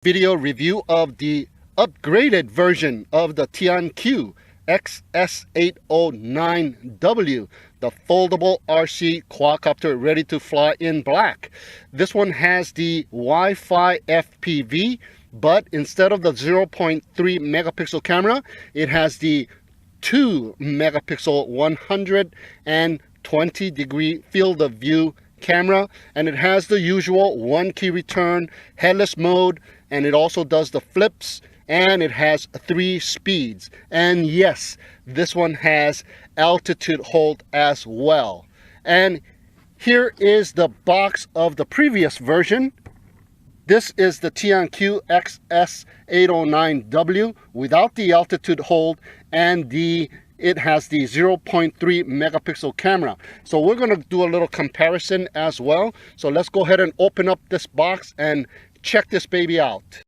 Video review of the upgraded version of the Tianqiu XS809W, the foldable RC quadcopter ready to fly in black. This one has the Wi-Fi FPV, but instead of the 0.3 megapixel camera, it has the 2 megapixel 120 degree field of view camera, and it has the usual one key return, headless mode, and it also does the flips, and it has 3 speeds. And yes, this one has altitude hold as well. And here is the box of the previous version. This is the Tianqiu XS809W without the altitude hold, and it has the 0.3 megapixel camera. So we're going to do a little comparison as well. So let's go ahead and open up this box and check this baby out.